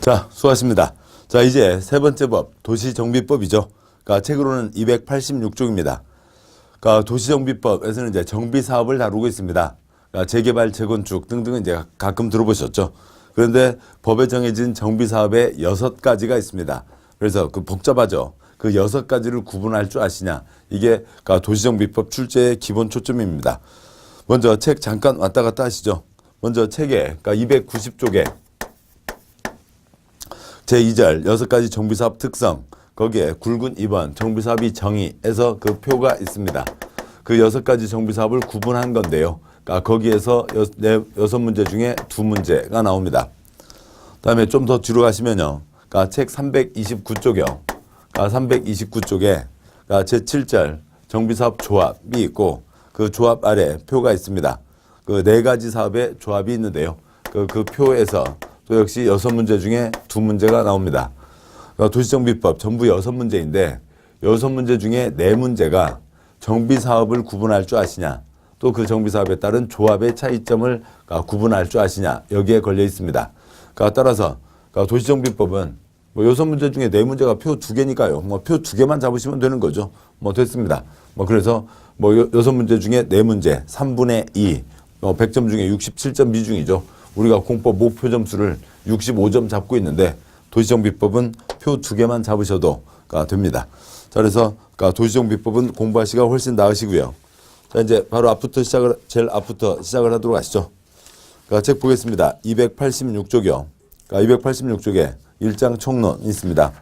자, 수고하십니다. 자, 이제 세 번째 법, 도시정비법이죠. 그러니까 책으로는 286쪽입니다. 그러니까 도시정비법에서는 이제 정비사업을 다루고 있습니다. 그러니까 재개발, 재건축 등등은 이제 가끔 들어보셨죠. 그런데 법에 정해진 정비사업에 6가지가 있습니다. 그래서 그 복잡하죠. 그 6가지를 구분할 줄 아시냐. 이게 그러니까 도시정비법 출제의 기본 초점입니다. 먼저 책 잠깐 왔다 갔다 하시죠. 먼저 책에 그러니까 290쪽에 제2절 6가지 정비사업 특성, 거기에 굵은 2번 정비사업이 정의에서 그 표가 있습니다. 그 6가지 정비사업을 구분한 건데요. 그러니까 거기에서 6문제 중에 2문제가 나옵니다. 다음에 좀 더 뒤로 가시면요. 그러니까 책 329쪽이요. 그러니까 329쪽에 그러니까 제7절 정비사업 조합이 있고 그 조합 아래 표가 있습니다. 그 4가지 사업의 조합이 있는데요. 그 표에서 또 역시 6문제 중에 2문제가 나옵니다. 그러니까 도시정비법 전부 6문제인데 6문제 중에 4문제가 정비사업을 구분할 줄 아시냐, 또 그 정비사업에 따른 조합의 차이점을 구분할 줄 아시냐, 여기에 걸려 있습니다. 그러니까 따라서 도시정비법은 뭐 6문제 중에 4문제가 표 2개니까요. 뭐 표 2개만 잡으시면 되는 거죠. 뭐 됐습니다. 뭐 그래서 뭐 6문제 중에 4문제 3분의 2, 100점 중에 67점 비중이죠. 우리가 공법 목표 점수를 65점 잡고 있는데 도시정비법은 표 2개만 잡으셔도 됩니다. 자, 그래서 도시정비법은 공부하시기가 훨씬 나으시고요. 자, 이제 바로 제일 앞부터 시작을 하도록 하시죠. 책 보겠습니다. 286쪽이요. 286쪽에 1장 총론이 있습니다.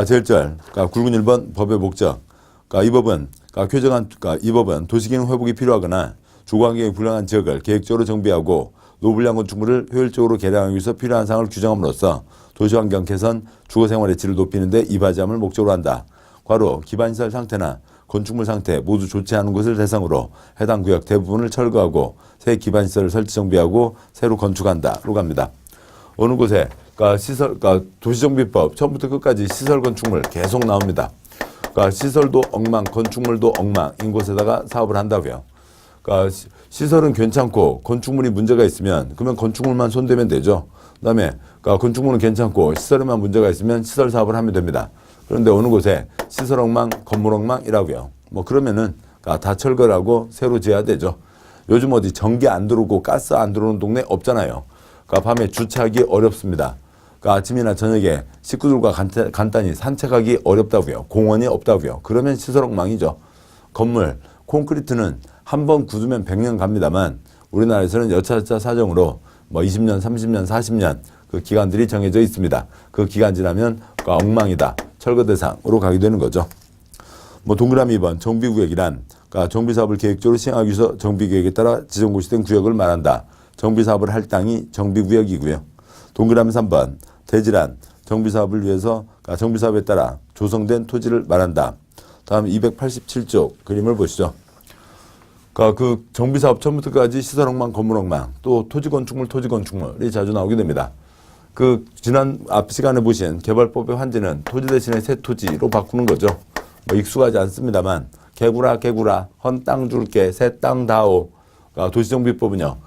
제일 절, 굵은 1번 법의 목적. 이 법은 이 법은 도시기능 회복이 필요하거나 주거환경이 불량한 지역을 계획적으로 정비하고 노불량 건축물을 효율적으로 개량하기 위해서 필요한 사항을 규정함으로써 도시환경 개선, 주거생활의 질을 높이는 데 이바지함을 목적으로 한다. 괄호 기반시설 상태나 건축물 상태 모두 좋지 않은 곳을 대상으로 해당 구역 대부분을 철거하고 새 기반시설을 설치 정비하고 새로 건축한다로 갑니다. 어느 곳에 도시정비법 처음부터 끝까지 시설 건축물 계속 나옵니다. 시설도 엉망, 건축물도 엉망인 곳에다가 사업을 한다고요. 시설은 괜찮고 건축물이 문제가 있으면 그러면 건축물만 손대면 되죠. 그다음에 건축물은 괜찮고 시설에만 문제가 있으면 시설 사업을 하면 됩니다. 그런데 어느 곳에 시설 엉망, 건물 엉망이라고요. 뭐 그러면은 다 철거를 하고 새로 지어야 되죠. 요즘 어디 전기 안 들어오고 가스 안 들어오는 동네 없잖아요. 밤에 주차하기 어렵습니다. 아침이나 저녁에 식구들과 간단히 산책하기 어렵다고요. 공원이 없다고요. 그러면 시설 엉망이죠. 건물, 콘크리트는 한 번 굳으면 100년 갑니다만 우리나라에서는 여차저차 사정으로 뭐 20년, 30년, 40년 그 기간들이 정해져 있습니다. 그 기간 지나면 엉망이다. 철거 대상으로 가게 되는 거죠. 뭐 동그라미 2번 정비구역이란 정비사업을 계획적으로 시행하기 위해서 정비계획에 따라 지정고시된 구역을 말한다. 정비사업을 할 땅이 정비구역이고요. 동그라미 3번 대지란 정비사업을 위해서 정비사업에 따라 조성된 토지를 말한다. 다음 287쪽 그림을 보시죠. 그 정비사업 처음부터 끝까지 시설 엉망, 건물 엉망, 또 토지 건축물이 자주 나오게 됩니다. 지난 앞 시간에 보신 개발법의 환지는 토지 대신에 새 토지로 바꾸는 거죠. 뭐 익숙하지 않습니다만 개구라 헌 땅 줄게 새 땅 다오. 도시정비법은요.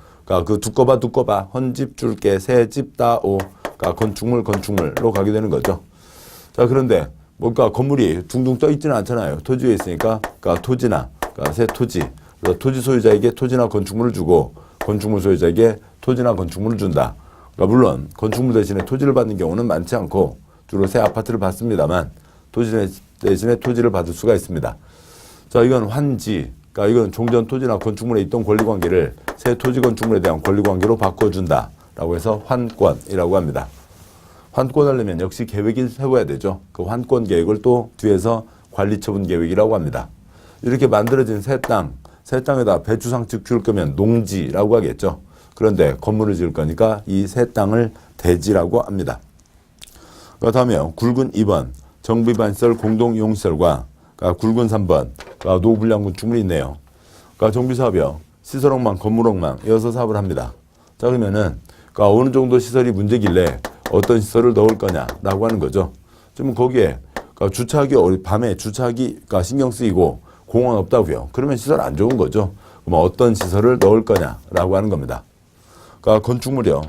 두꺼봐 헌 집 줄게 새 집 다오. 건축물로 가게 되는 거죠. 자, 그런데 건물이 둥둥 떠 있지는 않잖아요. 토지 위에 있으니까 토지나 새 토지. 토지 소유자에게 토지나 건축물을 주고 건축물 소유자에게 토지나 건축물을 준다. 물론 건축물 대신에 토지를 받는 경우는 많지 않고 주로 새 아파트를 받습니다만 토지 대신에 토지를 받을 수가 있습니다. 자, 이건 환지. 이건 종전 토지나 건축물에 있던 권리관계를 새 토지 건축물에 대한 권리관계로 바꿔준다라고 해서 환권이라고 합니다. 환권하려면 역시 계획을 세워야 되죠. 그 환권 계획을 또 뒤에서 관리처분 계획이라고 합니다. 이렇게 만들어진 새 땅에다 배추상추 키울 거면 농지라고 하겠죠. 그런데 건물을 지을 거니까 이 새 땅을 대지라고 합니다. 다음에 굵은 2번 정비반시설 공동이용시설과 굵은 3번 노불량 건축물이 있네요. 정비사업이요. 시설 엉망, 건물 엉망 이어서 사업을 합니다. 자, 그러면은 어느 정도 시설이 문제길래 어떤 시설을 넣을 거냐라고 하는 거죠. 지금 거기에 주차하기 밤에 주차하기가 신경 쓰이고 공원 없다고요. 그러면 시설 안 좋은 거죠. 그럼 어떤 시설을 넣을 거냐라고 하는 겁니다. 건축물이요.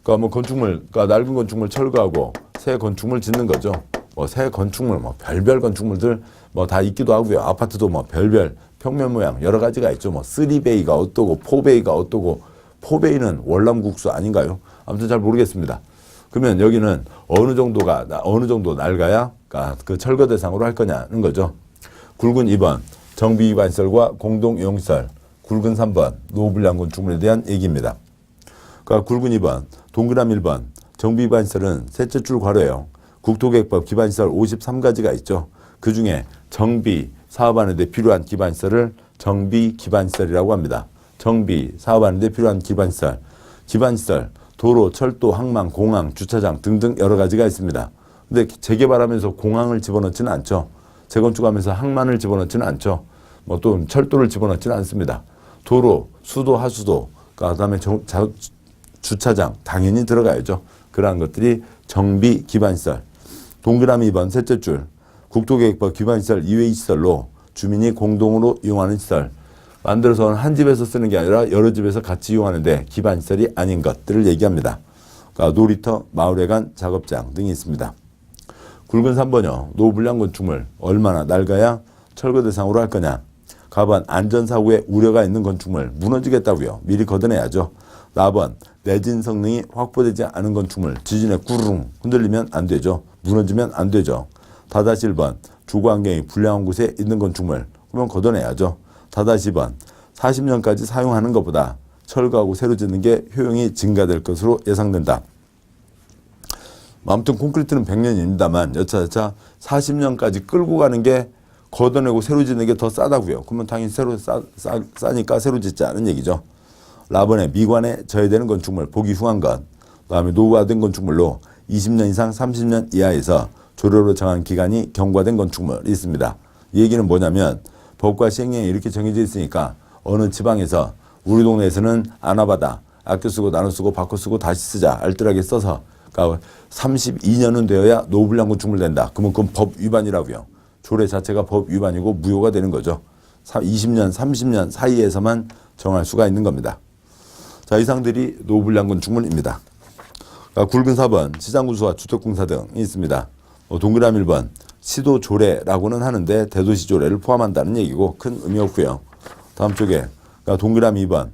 그러니까 뭐 건축물, 그러니까 낡은 건축물 철거하고 새 건축물 짓는 거죠. 뭐 새 건축물, 뭐 별별 건축물들 뭐 다 있기도 하고요. 아파트도 뭐 별별 평면 모양 여러 가지가 있죠. 뭐 3베이가 어떠고 4베이가 어떠고 4베이는 월남국수 아닌가요? 아무튼 잘 모르겠습니다. 그러면 여기는 어느 정도 낡아야 그 철거 대상으로 할 거냐는 거죠. 굵은 2번 정비 기반시설과 공동 이용시설, 굵은 3번 노후불량 건축물에 대한 얘기입니다. 그러니까 굵은 2번, 동그라미 1번 정비 기반시설은 셋째 줄 괄호예요. 국토계획법 기반시설 53가지가 있죠. 그 중에 정비 사업하는 데 필요한 기반시설을 정비 기반시설이라고 합니다. 정비 사업하는 데 필요한 기반시설, 도로, 철도, 항만, 공항, 주차장 등등 여러 가지가 있습니다. 근데 재개발하면서 공항을 집어넣지는 않죠. 재건축하면서 항만을 집어넣지는 않죠. 뭐 또 철도를 집어넣지는 않습니다. 도로, 수도, 하수도, 그다음에 주차장 당연히 들어가야죠. 그러한 것들이 정비 기반시설. 동그라미 2번 셋째 줄 국토계획법 기반시설 이외의 시설로 주민이 공동으로 이용하는 시설. 만들어서 한 집에서 쓰는 게 아니라 여러 집에서 같이 이용하는데 기반시설이 아닌 것들을 얘기합니다. 그러니까 놀이터, 마을회관, 작업장 등이 있습니다. 굵은 3번이요. 노후불량 건축물 얼마나 낡아야 철거 대상으로 할 거냐. 가번 안전사고에 우려가 있는 건축물 무너지겠다고요. 미리 걷어내야죠. 4번 내진 성능이 확보되지 않은 건축물 지진에 구르릉 흔들리면 안 되죠. 무너지면 안 되죠. 다다시 1번 주거환경이 불량한 곳에 있는 건축물 그러면 걷어내야죠. 다다시 2번 40년까지 사용하는 것보다 철거하고 새로 짓는 게 효용이 증가될 것으로 예상된다. 아무튼 콘크리트는 100년입니다만 여차저차 40년까지 끌고 가는 게 걷어내고 새로 짓는 게 더 싸다고요. 그러면 당연히 싸니까 새로 짓자는 얘기죠. 라번에 미관에 져야되는 건축물 보기 흉한 것, 그다음에 노후화된 건축물로 20년 이상 30년 이하에서 조례로 정한 기간이 경과된 건축물이 있습니다. 이 얘기는 뭐냐면 법과 시행령이 이렇게 정해져 있으니까 어느 지방에서 우리 동네에서는 아나바다 아껴 쓰고 나눠 쓰고 바꿔 쓰고 다시 쓰자 알뜰하게 써서 그러니까 32년은 되어야 노후불량 건축물 된다. 그러면 그건 법 위반이라고요. 조례 자체가 법 위반이고 무효가 되는 거죠. 20년 30년 사이에서만 정할 수가 있는 겁니다. 자, 이상들이 노후불량 건축물입니다. 그러니까 굵은 4번 시장군수와 주택공사 등이 있습니다. 동그라미 1번 시도조례라고는 하는데 대도시조례를 포함한다는 얘기고 큰 의미 없고요. 다음 쪽에 그러니까 동그라미 2번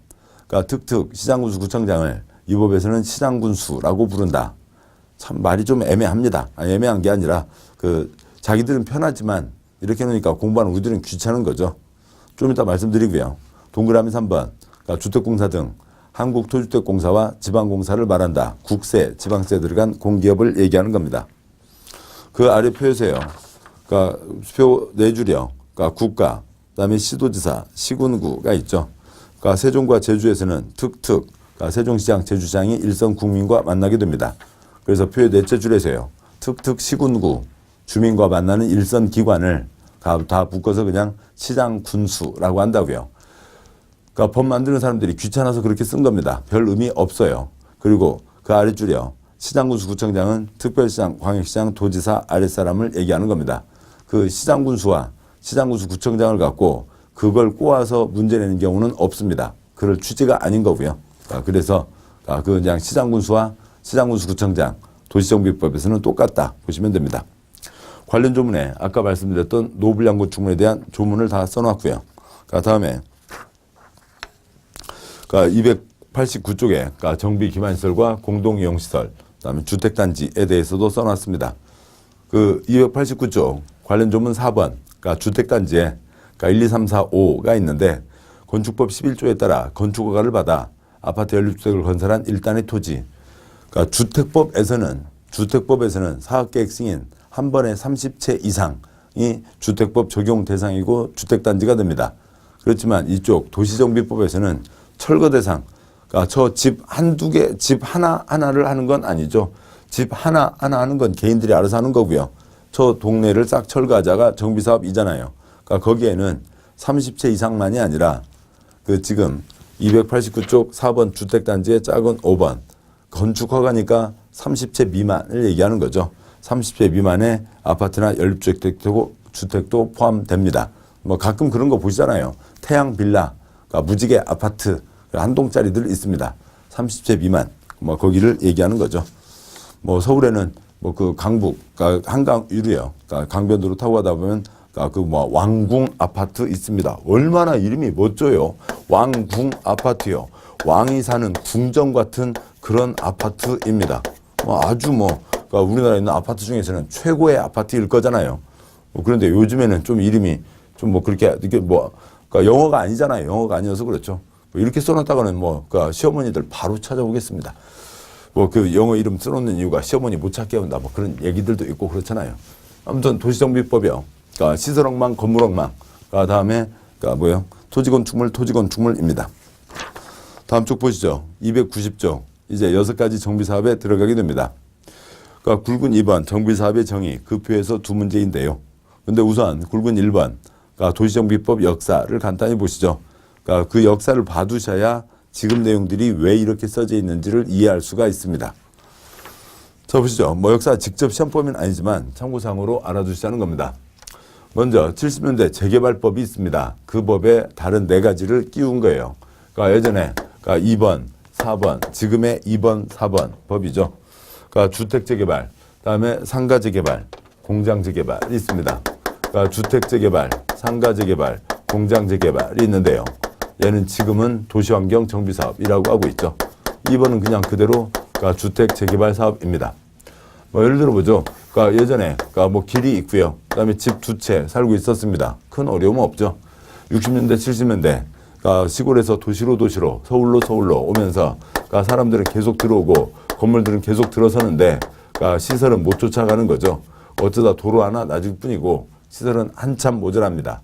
그러니까 특특 시장군수 구청장을 이 법에서는 시장군수라고 부른다. 참 말이 좀 애매합니다. 애매한 게 아니라 자기들은 편하지만 이렇게 해놓으니까 공부하는 우리들은 귀찮은 거죠. 좀 이따 말씀드리고요. 동그라미 3번 그러니까 주택공사 등 한국토주택공사와 지방공사를 말한다. 국세, 지방세 들어간 공기업을 얘기하는 겁니다. 그 아래 표에서요. 그러니까 표 4줄이요. 그러니까 국가, 그다음에 시도지사, 시군구가 있죠. 그러니까 세종과 제주에서는 특특, 그러니까 세종시장, 제주시장이 일선 국민과 만나게 됩니다. 그래서 표의 4째 줄에서요. 특특 시군구, 주민과 만나는 일선 기관을 다 묶어서 그냥 시장 군수라고 한다고요. 그러니까 법 만드는 사람들이 귀찮아서 그렇게 쓴 겁니다. 별 의미 없어요. 그리고 그 아랫줄이요. 시장군수 구청장은 특별시장, 광역시장, 도지사 아랫사람을 얘기하는 겁니다. 그 시장군수와 시장군수 구청장을 갖고 그걸 꼬아서 문제 내는 경우는 없습니다. 그럴 취지가 아닌 거고요. 그래서 그냥 시장군수와 시장군수 구청장 도시정비법에서는 똑같다 보시면 됩니다. 관련 조문에 아까 말씀드렸던 노후불량 건축물에 대한 조문을 다 써놨고요. 다음에 289쪽에 정비 기반시설과 공동이용시설, 그다음에 주택단지에 대해서도 써놨습니다. 289쪽 관련 조문 4번, 그러니까 주택단지에 1, 2, 3, 4, 5가 있는데 건축법 11조에 따라 건축허가를 받아 아파트 연립주택을 건설한 일단의 토지. 그러니까 주택법에서는 사업계획 승인 한 번에 30채 이상이 주택법 적용 대상이고 주택단지가 됩니다. 그렇지만 이쪽 도시정비법에서는 철거 대상, 그러니까 저 집 한두 개, 집 하나를 하는 건 아니죠. 집 하나 하는 건 개인들이 알아서 하는 거고요. 저 동네를 싹 철거하자가 정비사업이잖아요. 그러니까 거기에는 30채 이상만이 아니라 지금 289쪽 4번 주택단지의 작은 5번 건축허가니까 30채 미만을 얘기하는 거죠. 30채 미만의 아파트나 연립주택도 포함됩니다. 뭐 가끔 그런 거 보시잖아요. 태양 빌라, 그러니까 무지개 아파트 한 동짜리들 있습니다. 30채 미만. 뭐 거기를 얘기하는 거죠. 뭐 서울에는 뭐 그 강북, 그러니까 한강 위로요. 그러니까 강변도로 타고 가다 보면 그 뭐 왕궁 아파트 있습니다. 얼마나 이름이 멋져요. 왕궁 아파트요. 왕이 사는 궁정 같은 그런 아파트입니다. 아주 그러니까 우리나라에 있는 아파트 중에서는 최고의 아파트일 거잖아요. 그런데 요즘에는 좀 이름이 좀 그렇게 이게 그러니까 영어가 아니잖아요. 영어가 아니어서 그렇죠. 이렇게 써놨다가는 그러니까 시어머니들 바로 찾아오겠습니다. 그 영어 이름 써놓는 이유가 시어머니 못 찾게 한다. 그런 얘기들도 있고 그렇잖아요. 아무튼 도시정비법이요. 그러니까 시설 엉망, 건물 엉망. 다음에 그러니까 토지건축물입니다. 다음 쪽 보시죠. 290조. 이제 6가지 정비사업에 들어가게 됩니다. 그러니까 굵은 2번 정비사업의 정의 그 표에서 두 문제인데요. 근데 우선 굵은 1번 그러니까 도시정비법 역사를 간단히 보시죠. 그러니까 그 역사를 봐두셔야 지금 내용들이 왜 이렇게 써져 있는지를 이해할 수가 있습니다. 자 보시죠. 역사 직접 시험범위는 아니지만 참고상으로 알아두시자는 겁니다. 먼저 70년대 재개발법이 있습니다. 그 법에 다른 4가지를 끼운 거예요. 그러니까 예전에 2번, 4번, 지금의 2번, 4번 법이죠. 그러니까 주택재개발, 그다음에 상가재개발, 공장재개발이 있습니다. 그러니까 주택재개발, 상가재개발, 공장재개발이 있는데요. 얘는 지금은 도시환경정비사업이라고 하고 있죠. 2번은 그냥 그대로 그러니까 주택재개발 사업입니다. 예를 들어 보죠. 그러니까 예전에 길이 있고요. 그다음에 집 2채 살고 있었습니다. 큰 어려움은 없죠. 60년대, 70년대 시골에서 도시로 서울로 오면서 사람들은 계속 들어오고 건물들은 계속 들어서는데 시설은 못 쫓아가는 거죠. 어쩌다 도로 하나 놔줄 뿐이고 시설은 한참 모자랍니다.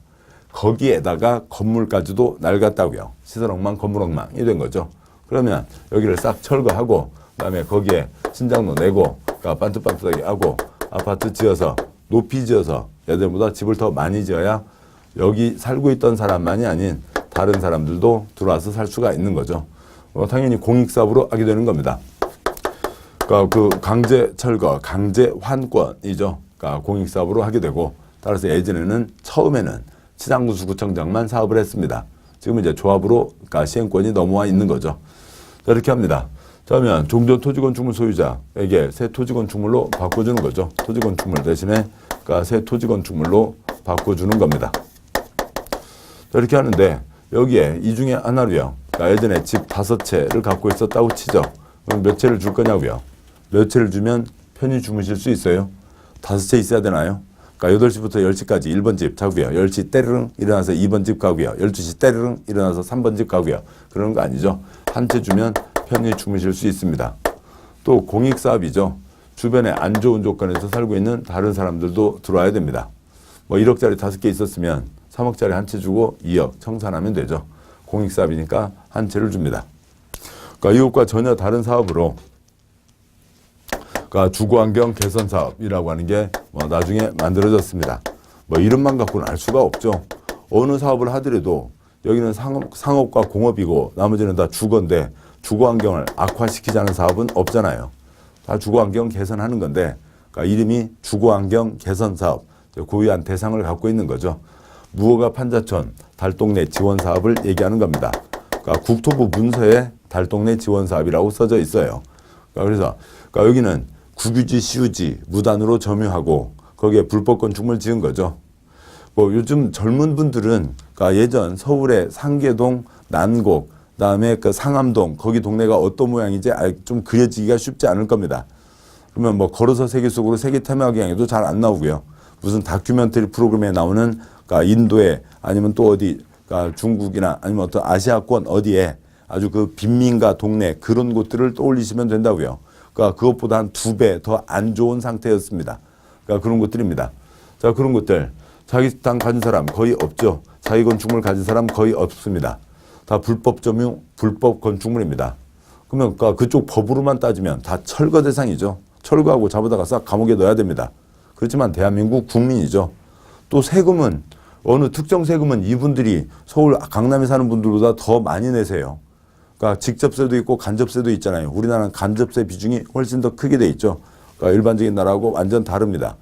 거기에다가 건물까지도 낡았다고요. 시설 엉망, 건물 엉망이 된 거죠. 그러면 여기를 싹 철거하고 그다음에 거기에 신장로 내고 반듯반듯하게 하고 아파트 지어서 높이 지어서 얘들보다 집을 더 많이 지어야 여기 살고 있던 사람만이 아닌 다른 사람들도 들어와서 살 수가 있는 거죠. 당연히 공익사업으로 하게 되는 겁니다. 그 강제 철거, 강제 환권이죠. 공익사업으로 하게 되고 따라서 예전에는 처음에는 시장군수구청장만 사업을 했습니다. 지금 이제 조합으로 시행권이 넘어와 있는 거죠. 자, 이렇게 합니다. 그러면 종전 토지건축물 소유자에게 새 토지건축물로 바꿔주는 거죠. 토지건축물 대신에 새 토지건축물로 바꿔주는 겁니다. 자, 이렇게 하는데 여기에 이 중에 하나로요. 예전에 집 5채를 갖고 있었다고 치죠. 그럼 몇 채를 줄 거냐고요. 몇 채를 주면 편히 주무실 수 있어요? 5채 있어야 되나요? 8시부터 10시까지 1번 집 자고요. 10시 때르릉 일어나서 2번 집 가고요. 12시 때르릉 일어나서 3번 집 가고요. 그런 거 아니죠. 한 채 주면 편히 주무실 수 있습니다. 또 공익사업이죠. 주변에 안 좋은 조건에서 살고 있는 다른 사람들도 들어와야 됩니다. 1억짜리 5개 있었으면 3억짜리 한 채 주고 2억 청산하면 되죠. 공익사업이니까 한 채를 줍니다. 이것과 전혀 다른 사업으로 주거환경 개선 사업이라고 하는 게 나중에 만들어졌습니다. 이름만 갖고는 알 수가 없죠. 어느 사업을 하더라도 여기는 상업과 공업이고 나머지는 다 주거인데 주거환경을 악화시키자는 사업은 없잖아요. 다 주거환경 개선하는 건데 이름이 주거환경 개선 사업, 고유한 대상을 갖고 있는 거죠. 무허가 판자촌 달동네 지원 사업을 얘기하는 겁니다. 국토부 문서에 달동네 지원 사업이라고 써져 있어요. 그래서 여기는 국유지, 시유지 무단으로 점유하고 거기에 불법 건축물 지은 거죠. 요즘 젊은 분들은 예전 서울의 상계동, 난곡, 그다음에 상암동 거기 동네가 어떤 모양인지 좀 그려지기가 쉽지 않을 겁니다. 그러면 걸어서 세계 속으로 세계 테마기행에도 잘 안 나오고요. 무슨 다큐멘터리 프로그램에 나오는 인도에 아니면 또 어디 중국이나 아니면 어떤 아시아권 어디에 아주 빈민가 동네 그런 곳들을 떠올리시면 된다고요. 그것보다 한 2배 더 안 좋은 상태였습니다. 그런 것들입니다. 자, 그런 것들. 자기 땅 가진 사람 거의 없죠. 자기 건축물 가진 사람 거의 없습니다. 다 불법 점유, 불법 건축물입니다. 그러면 그쪽 법으로만 따지면 다 철거 대상이죠. 철거하고 잡아다가 싹 감옥에 넣어야 됩니다. 그렇지만 대한민국 국민이죠. 또 세금은 어느 특정 세금은 이분들이 서울 강남에 사는 분들보다 더 많이 내세요. 직접세도 있고 간접세도 있잖아요. 우리나라는 간접세 비중이 훨씬 더 크게 돼 있죠. 일반적인 나라하고 완전 다릅니다.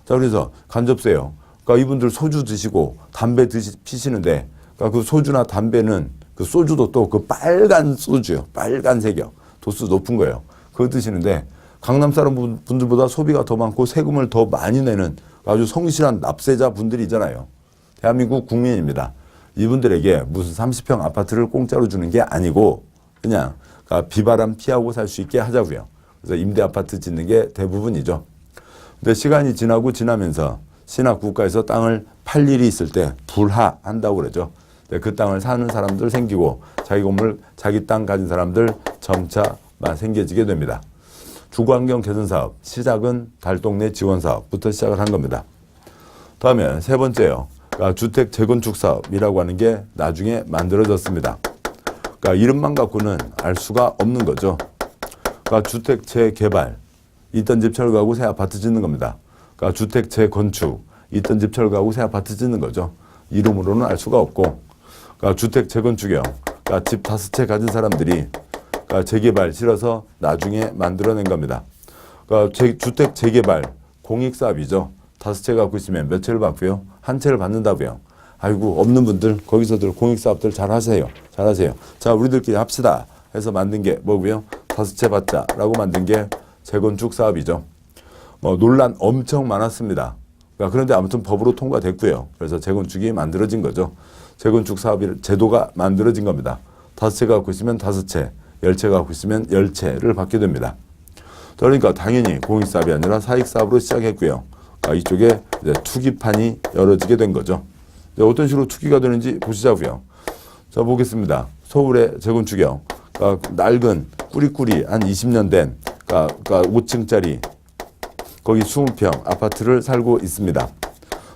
자, 그래서 간접세요. 이분들 소주 드시고 담배 피시는데 그 소주나 담배는 그 소주도 또 빨간 소주요. 빨간색이요. 도수 높은 거예요. 그거 드시는데 강남 사람 분들보다 소비가 더 많고 세금을 더 많이 내는 아주 성실한 납세자 분들이잖아요. 대한민국 국민입니다. 이분들에게 무슨 30평 아파트를 공짜로 주는 게 아니고 그냥 비바람 피하고 살 수 있게 하자고요. 그래서 임대 아파트 짓는 게 대부분이죠. 근데 시간이 지나면서 신학 국가에서 땅을 팔 일이 있을 때 불하한다고 그러죠. 그 땅을 사는 사람들 생기고 자기 건물, 자기 땅 가진 사람들 점차 생겨지게 됩니다. 주거환경 개선 사업, 시작은 달동네 지원 사업부터 시작을 한 겁니다. 다음에 세 번째요. 그러니까 주택 재건축 사업이라고 하는 게 나중에 만들어졌습니다. 그러니까 이름만 갖고는 알 수가 없는 거죠. 그러니까 주택 재개발, 있던 집 철거하고 새 아파트 짓는 겁니다. 그러니까 주택 재건축, 있던 집 철거하고 새 아파트 짓는 거죠. 이름으로는 알 수가 없고, 그러니까 주택 재건축이요. 그러니까 집 5채 가진 사람들이 그러니까 재개발 실어서 나중에 만들어낸 겁니다. 그러니까 주택 재개발 공익사업이죠. 5채 갖고 있으면 몇 채를 받고요? 한 채를 받는다고요. 아이고 없는 분들 거기서들 공익사업들 잘 하세요. 잘하세요. 자 우리들끼리 합시다 해서 만든 게 뭐고요? 5채 받자라고 만든 게 재건축 사업이죠. 논란 엄청 많았습니다. 그러니까 그런데 아무튼 법으로 통과됐고요. 그래서 재건축이 만들어진 거죠. 재건축 사업이 제도가 만들어진 겁니다. 5채 갖고 있으면 5채, 10채 갖고 있으면 10채를 받게 됩니다. 그러니까 당연히 공익사업이 아니라 사익사업으로 시작했고요. 이쪽에 이제 투기판이 열어지게 된 거죠. 어떤 식으로 투기가 되는지 보시자고요. 자 보겠습니다. 서울의 재건축이요. 낡은 꾸리꾸리 한 20년 된 5층짜리 거기 20평 아파트를 살고 있습니다.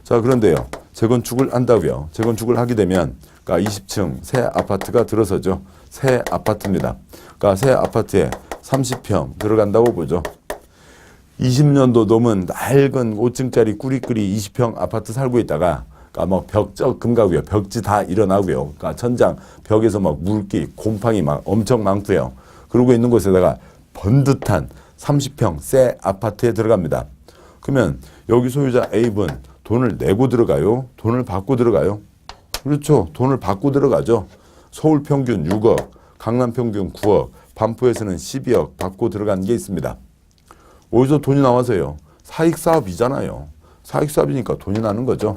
자 그런데요. 재건축을 한다고요. 재건축을 하게 되면 20층 새 아파트가 들어서죠. 새 아파트입니다. 새 아파트에 30평 들어간다고 보죠. 20년도 넘은 낡은 5층짜리 꾸리꾸리 20평 아파트 살고 있다가 벽적 금가고요. 벽지 다 일어나고요. 천장 벽에서 물기 곰팡이 엄청 많고요. 그러고 있는 곳에다가 번듯한 30평 새 아파트에 들어갑니다. 그러면 여기 소유자 A분 돈을 내고 들어가요? 돈을 받고 들어가요? 그렇죠. 돈을 받고 들어가죠. 서울 평균 6억, 강남 평균 9억, 반포에서는 12억 받고 들어간 게 있습니다. 어디서 돈이 나와서요? 사익사업이잖아요. 사익사업이니까 돈이 나는 거죠.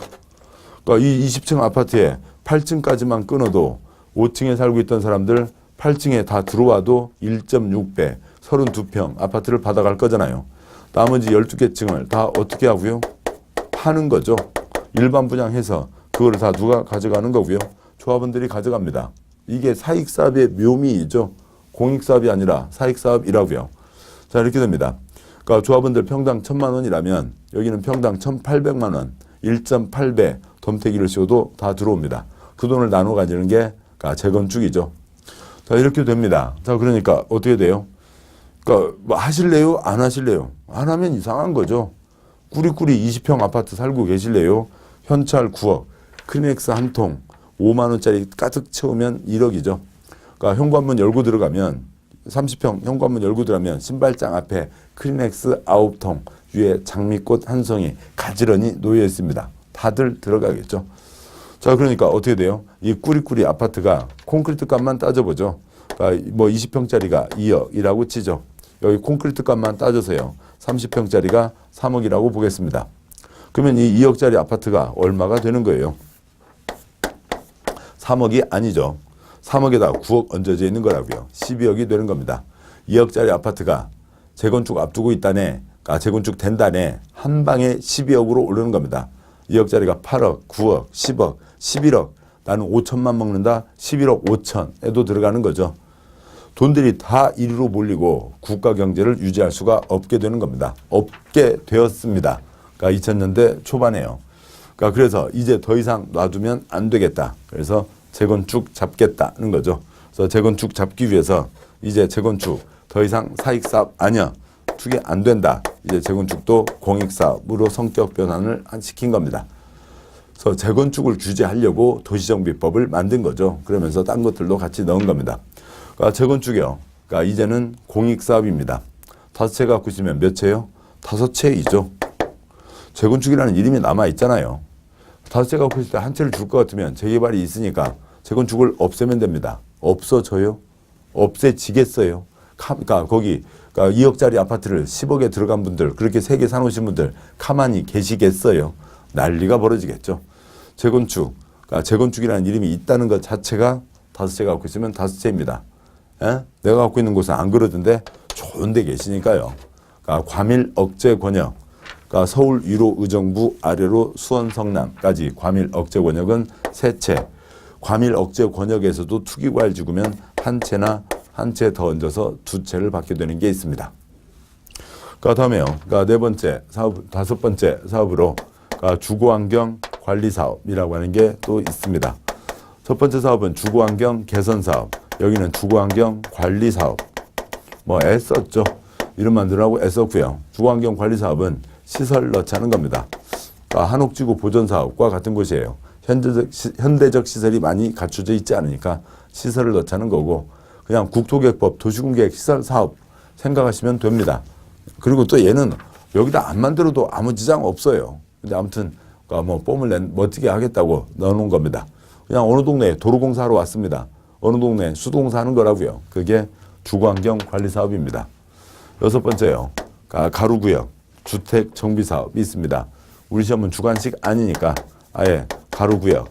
그러니까 이 20층 아파트에 8층까지만 끊어도 5층에 살고 있던 사람들 8층에 다 들어와도 1.6배, 32평 아파트를 받아갈 거잖아요. 나머지 12개 층을 다 어떻게 하고요? 파는 거죠. 일반 분양해서 그거를 다 누가 가져가는 거고요? 조합원들이 가져갑니다. 이게 사익사업의 묘미이죠. 공익사업이 아니라 사익사업이라고요. 자 이렇게 됩니다. 그러니까 조합원들 평당 1,000만 원이라면 여기는 평당 1,800만 원, 1.8배 덤태기를 씌워도 다 들어옵니다. 그 돈을 나눠 가지는 게 재건축이죠. 자 이렇게 됩니다. 자 그러니까 어떻게 돼요? 그러니까 하실래요? 안 하실래요? 안 하면 이상한 거죠. 꾸리꾸리 20평 아파트 살고 계실래요? 현찰 9억, 크리넥스 한 통 5만 원짜리 가득 채우면 1억이죠. 그러니까 현관문 열고 들어가면 30평 현관문 열고 들어가면 신발장 앞에 크리넥스 9통 위에 장미꽃 한 송이 가지런히 놓여 있습니다. 다들 들어가겠죠. 자 그러니까 어떻게 돼요? 이 꾸리꾸리 아파트가 콘크리트 값만 따져보죠. 그러니까 20평짜리가 2억이라고 치죠. 여기 콘크리트 값만 따져서요. 30평짜리가 3억이라고 보겠습니다. 그러면 이 2억짜리 아파트가 얼마가 되는 거예요? 3억이 아니죠. 3억에다 9억 얹어져 있는 거라고요. 12억이 되는 겁니다. 2억짜리 아파트가 재건축 앞두고 있다네, 재건축 된다네, 한 방에 12억으로 오르는 겁니다. 2억짜리가 8억, 9억, 10억, 11억, 나는 5천만 먹는다, 11억 5천에도 들어가는 거죠. 돈들이 다 이리로 몰리고 국가 경제를 유지할 수가 없게 되는 겁니다. 없게 되었습니다. 그러니까 2000년대 초반에요. 그러니까 그래서 이제 더 이상 놔두면 안 되겠다. 그래서 재건축 잡겠다는 거죠. 그래서 재건축 잡기 위해서 이제 재건축 더 이상 사익사업 아니야. 투기 안 된다. 이제 재건축도 공익사업으로 성격 변환을 시킨 겁니다. 그래서 재건축을 규제하려고 도시정비법을 만든 거죠. 그러면서 딴 것들도 같이 넣은 겁니다. 그러니까 재건축이요. 그러니까 이제는 공익사업입니다. 5채 갖고 있으면 몇 채요? 5채이죠. 재건축이라는 이름이 남아있잖아요. 5채 갖고 있을 때 한 채를 줄 것 같으면 재개발이 있으니까 재건축을 없애면 됩니다. 없어져요? 없애지겠어요? 그러니까 거기 그러니까 2억짜리 아파트를 10억에 들어간 분들 그렇게 3개 사놓으신 분들 가만히 계시겠어요? 난리가 벌어지겠죠. 재건축, 그러니까 재건축이라는 이름이 있다는 것 자체가 다섯째 갖고 있으면 다섯째입니다. 예? 내가 갖고 있는 곳은 안 그러던데 좋은 데 계시니까요. 그러니까 과밀 억제 권역, 그러니까 서울 위로 의정부 아래로 수원 성남까지 과밀 억제 권역은 3채. 과밀 억제 권역에서도 투기과일 지구면 한 채나 한 채 더 얹어서 2채를 받게 되는 게 있습니다. 그러니까 다음에요. 그러니까 네 번째 사업, 다섯 번째 사업으로 그러니까 주거환경 관리 사업이라고 하는 게 또 있습니다. 첫 번째 사업은 주거환경 개선 사업. 여기는 주거환경 관리 사업. 뭐 애썼죠. 이름 만들라고 애썼고요. 주거환경 관리 사업은 시설 넣자는 겁니다. 그러니까 한옥지구 보존 사업과 같은 것이에요. 현대적 시설이 많이 갖춰져 있지 않으니까 시설을 넣자는 거고 그냥 국토계획법 도시공계획 시설 사업 생각하시면 됩니다. 그리고 또 얘는 여기다 안 만들어도 아무 지장 없어요. 근데 아무튼 뭐 뽐을 멋지게 하겠다고 넣어놓은 겁니다. 그냥 어느 동네에 도로공사하러 왔습니다. 어느 동네에 수도공사 하는 거라고요. 그게 주거환경 관리 사업입니다. 여섯 번째요. 가로구역 주택 정비 사업이 있습니다. 우리 시험은 주관식 아니니까 아예 가로구역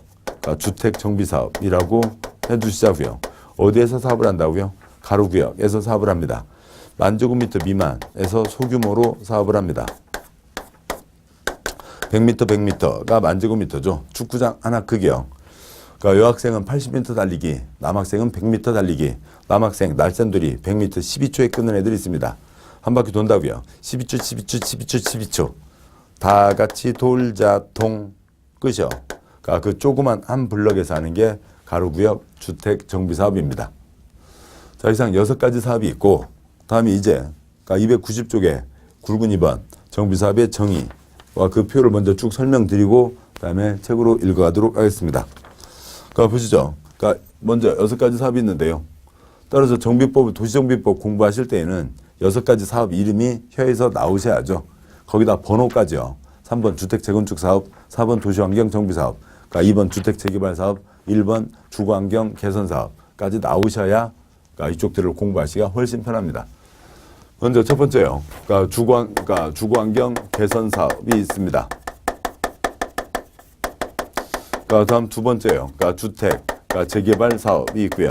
주택 정비 사업이라고 해두시자고요. 어디에서 사업을 한다고요? 가로구역에서 사업을 합니다. 10,000제곱미터 미만에서 소규모로 사업을 합니다. 100m, 100m가 10,000제곱미터죠. 축구장 하나 크기요. 그러니까 여학생은 80m 달리기, 남학생은 100m 달리기. 남학생 날쌘돌이 100m 12초에 끊는 애들이 있습니다. 한 바퀴 돈다고요. 12초, 12초, 12초, 12초. 다 같이 돌자 통 끝이요. 그러니까 그 조그만 한 블럭에서 하는 게 가로구역 주택 정비 사업입니다. 자, 이상 6가지 사업이 있고 다음이 이제 그러니까 290쪽에 굵은 2번 정비 사업의 정의와 그 표를 먼저 쭉 설명드리고 그다음에 책으로 읽어가도록 하겠습니다. 그러니까 보시죠. 그러니까 먼저 6가지 사업이 있는데요. 따라서 정비법, 도시정비법 공부하실 때에는 6가지 사업 이름이 혀에서 나오셔야죠. 거기다 번호까지요. 3번 주택 재건축 사업, 4번 도시환경 정비 사업, 그러니까 2번 주택 재개발 사업, 1번 주거환경 개선 사업까지 나오셔야 그러니까 이쪽들을 공부하시기가 훨씬 편합니다. 먼저 첫 번째요. 그러니까 주거환경 개선 사업이 있습니다. 그러니까 다음 두 번째요. 그러니까 주택 재개발 사업이 있고요.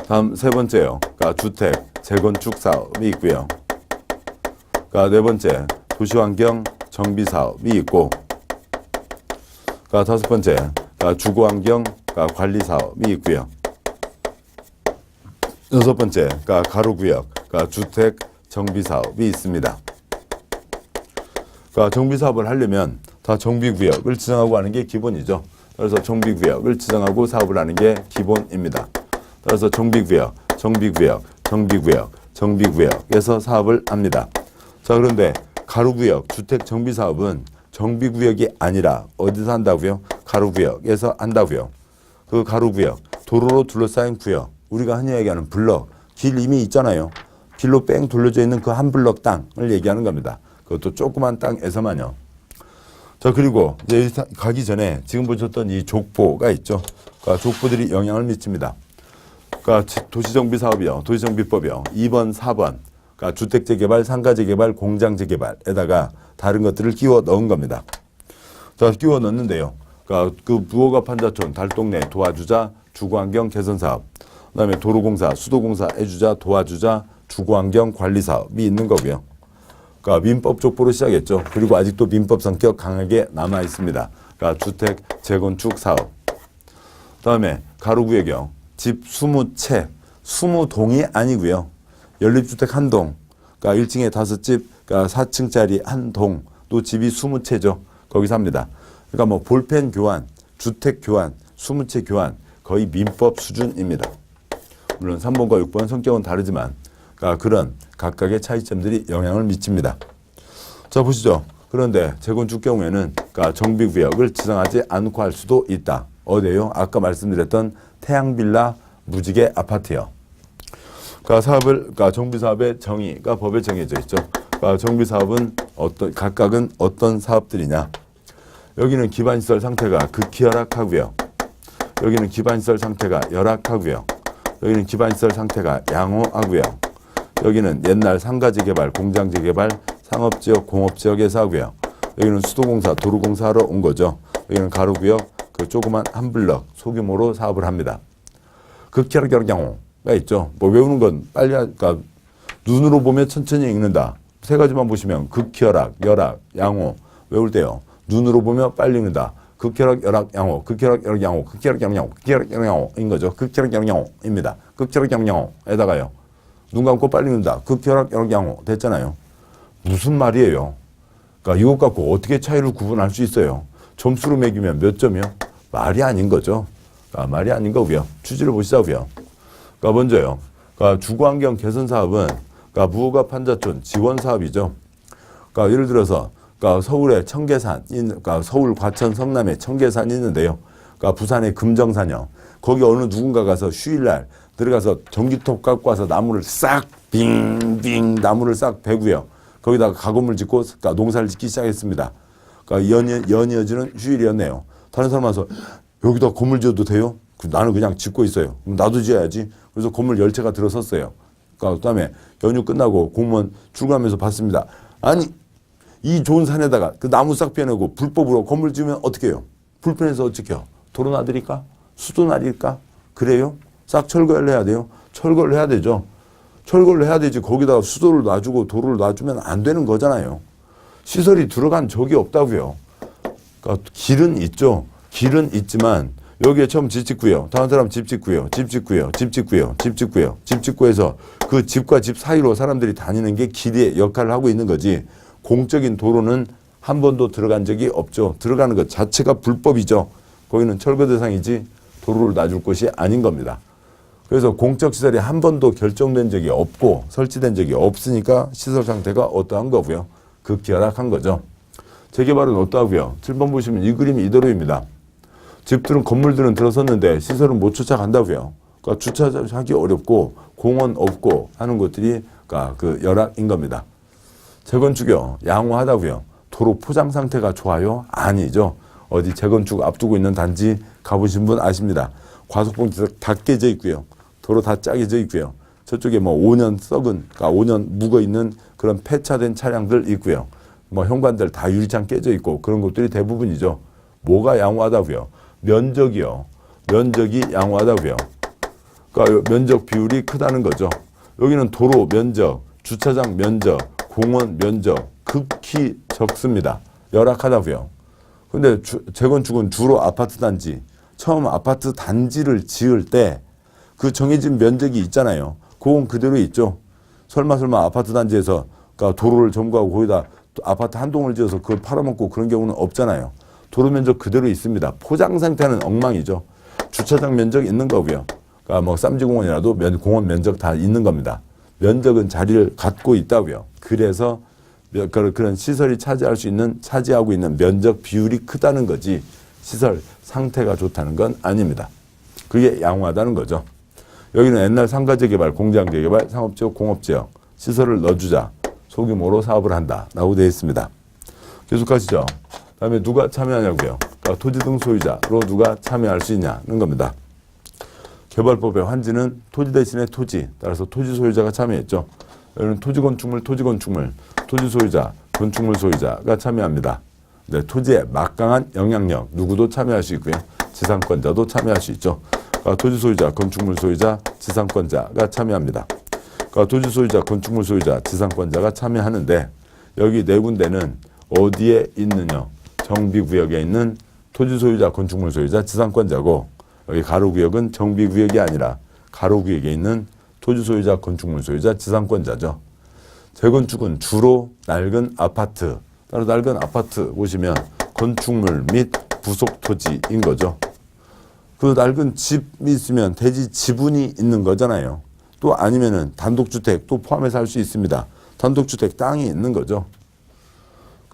다음 세 번째요. 그러니까 주택 재건축 사업이 있고요. 그러니까 네 번째 도시환경 정비 사업이 있고, 그러니까 다섯 번째 그러니까 주거환경 관리 사업이 있고요. 여섯 번째 그러니까 가로구역 주택 정비 사업이 있습니다. 그러니까 정비 사업을 하려면 다 정비구역을 지정하고 하는 게 기본이죠. 그래서 정비구역을 지정하고 사업을 하는 게 기본입니다. 그래서 정비구역에서 사업을 합니다. 자, 그런데 가로구역 주택 정비 사업은 정비구역이 아니라 어디서 한다고요? 가로구역에서 한다고요. 그 가로구역, 도로로 둘러싸인 구역, 우리가 흔히 얘기하는 블럭, 길 이미 있잖아요. 길로 뺑 돌려져 있는 그 한 블럭 땅을 얘기하는 겁니다. 그것도 조그만 땅에서만요. 자, 그리고 이제 가기 전에 지금 보셨던 이 족보가 있죠. 그러니까 족보들이 영향을 미칩니다. 그러니까 도시정비 사업이요, 도시정비법이요. 2번, 4번. 그러니까 주택재개발, 상가재개발, 공장재개발에다가 다른 것들을 끼워 넣은 겁니다. 자, 끼워 넣는데요. 그러니까 그 부호가 판자촌, 달동네 도와주자, 주거환경 개선 사업. 그다음에 도로공사, 수도공사 해주자, 도와주자, 주거환경 관리 사업이 있는 거고요. 그러니까 민법 족보로 시작했죠. 그리고 아직도 민법 성격 강하게 남아 있습니다. 그러니까 주택 재건축 사업. 그다음에 가로구역이요. 집 20채, 20동이 아니고요. 연립주택 한 동, 그러니까 1층에 5집, 그러니까 4층짜리 한 동, 또 집이 20채죠. 거기서 합니다. 그러니까 뭐 볼펜 교환, 주택 교환, 20채 교환, 거의 민법 수준입니다. 물론 3번과 6번 성격은 다르지만 그러니까 그런 각각의 차이점들이 영향을 미칩니다. 자, 보시죠. 그런데 재건축 경우에는 그러니까 정비구역을 지정하지 않고 할 수도 있다. 어디에요? 아까 말씀드렸던 태양빌라 무지개 아파트요. 그러니까 정비사업의 정의가 법에 정해져 있죠. 그러니까 정비사업은 각각은 어떤 사업들이냐. 여기는 기반시설 상태가 극히 열악하고요. 여기는 기반시설 상태가 열악하고요. 여기는 기반시설 상태가 양호하고요. 여기는 옛날 상가지 개발, 공장지 개발, 상업지역, 공업지역에서 하고요. 여기는 수도공사, 도로공사하러 온 거죠. 여기는 가로구역, 그 조그만 한 블럭 소규모로 사업을 합니다. 극혈 양호가 있죠. 뭐 외우는 건 빨리 그러니까 눈으로 보면 천천히 읽는다. 세 가지만 보시면 극혈학, 열학, 양호 외울 때요. 눈으로 보면 빨리 읽는다. 극혈학, 열학, 양호, 극혈학, 열학, 양호, 극혈학, 양호, 극혈학, 양호인 거죠. 극혈학, 양호입니다. 극혈학, 양호에다가요. 눈 감고 빨리 읽는다. 극혈학, 열학, 양호 됐잖아요. 무슨 말이에요? 그러니까 이것 갖고 어떻게 차이를 구분할 수 있어요? 점수로 매기면 몇 점이요? 말이 아닌 거죠. 그러니까 말이 아닌 거고요. 취지를 보시자고요. 그러니까 먼저요. 그러니까 주거환경 개선 사업은 그러니까 무허가 판자촌 지원 사업이죠. 그러니까 예를 들어서 그러니까 서울에 청계산, 그러니까 서울 과천 성남에 청계산이 있는데요. 그러니까 부산의 금정산이요. 거기 어느 누군가 가서 휴일날 들어가서 전기톱 갖고 와서 나무를 싹 빙빙 나무를 싹 베고요. 거기다가 가건물 짓고 그러니까 농사를 짓기 시작했습니다. 그러니까 연이어지는 휴일이었네요. 다른 사람 와서 여기다 건물 지어도 돼요? 나는 그냥 짓고 있어요. 그럼 나도 지어야지. 그래서 건물 10채가 들어섰어요. 그러니까 그다음에 연휴 끝나고 공무원 출근하면서 봤습니다. 아니 이 좋은 산에다가 그 나무 싹 빼내고 불법으로 건물 지으면 어떻게 해요? 불편해서 어떻게 해요? 도로 놔드릴까? 수도 놔드릴까? 그래요? 싹 철거를 해야 돼요? 철거를 해야 되죠. 철거를 해야 되지 거기다가 수도를 놔주고 도로를 놔주면 안 되는 거잖아요. 시설이 들어간 적이 없다고요. 그러니까 길은 있죠. 길은 있지만 여기에 처음 집 짓고요. 다른 사람 집 짓고요. 집 짓고요. 집 짓고요. 집 짓고요. 집 짓고 해서 그 집과 집 사이로 사람들이 다니는 게 길의 역할을 하고 있는 거지 공적인 도로는 한 번도 들어간 적이 없죠. 들어가는 것 자체가 불법이죠. 거기는 철거 대상이지 도로를 놔줄 곳이 아닌 겁니다. 그래서 공적 시설이 한 번도 결정된 적이 없고 설치된 적이 없으니까 시설 상태가 어떠한 거고요. 극기열악한 거죠. 재개발은 어떠하고요. 7번 보시면 이 그림이 이대로입니다. 집들은 건물들은 들어섰는데 시설은 못 쫓아간다고요. 그러니까 주차하기 어렵고 공원 없고 하는 것들이 그러니까 그 열악인 겁니다. 재건축이요. 양호하다고요. 도로 포장 상태가 좋아요? 아니죠. 어디 재건축 앞두고 있는 단지 가보신 분 아십니다. 과속봉지 다 깨져 있고요. 도로 다 짜개져 있고요. 저쪽에 뭐 5년 썩은, 그러니까 5년 묵어 있는 그런 폐차된 차량들 있고요. 뭐 현관들 다 유리창 깨져 있고 그런 것들이 대부분이죠. 뭐가 양호하다고요? 면적이요. 면적이 양호하다고요. 그러니까 면적 비율이 크다는 거죠. 여기는 도로 면적, 주차장 면적, 공원 면적 극히 적습니다. 열악하다고요. 근데 재건축은 주로 아파트 단지, 처음 아파트 단지를 지을 때 그 정해진 면적이 있잖아요. 그건 그대로 있죠. 설마 아파트 단지에서 그러니까 도로를 점거하고 거기다 아파트 한 동을 지어서 그걸 팔아먹고 그런 경우는 없잖아요. 도로 면적 그대로 있습니다. 포장 상태는 엉망이죠. 주차장 면적 있는 거고요. 그러니까 뭐 쌈지공원이라도 공원 면적 다 있는 겁니다. 면적은 자리를 갖고 있다고요. 그래서 그런 시설이 차지하고 있는 면적 비율이 크다는 거지 시설 상태가 좋다는 건 아닙니다. 그게 양호하다는 거죠. 여기는 옛날 상가지 개발, 공장지 개발, 상업지역, 공업지역 시설을 넣어주자 소규모로 사업을 한다라고 되어 있습니다. 계속 가시죠. 다음에 누가 참여하냐고요. 그러니까 토지 등 소유자로 누가 참여할 수 있냐는 겁니다. 개발법의 환지는 토지 대신에 토지, 따라서 토지 소유자가 참여했죠. 여기는 토지 건축물, 토지 소유자, 건축물 소유자가 참여합니다. 네, 토지에 막강한 영향력, 누구도 참여할 수 있고요. 지상권자도 참여할 수 있죠. 토지 소유자, 건축물 소유자, 지상권자가 참여합니다. 토지 소유자, 건축물 소유자, 지상권자가 참여하는데 여기 네 군데는 어디에 있느냐? 정비구역에 있는 토지 소유자, 건축물 소유자, 지상권자고 여기 가로구역은 정비구역이 아니라 가로구역에 있는 토지 소유자, 건축물 소유자, 지상권자죠. 재건축은 주로 낡은 아파트, 따로 낡은 아파트 보시면 건축물 및 부속 토지인 거죠. 그 낡은 집이 있으면 대지 지분이 있는 거잖아요. 또 아니면은 단독주택도 포함해서 할 수 있습니다. 단독주택 땅이 있는 거죠.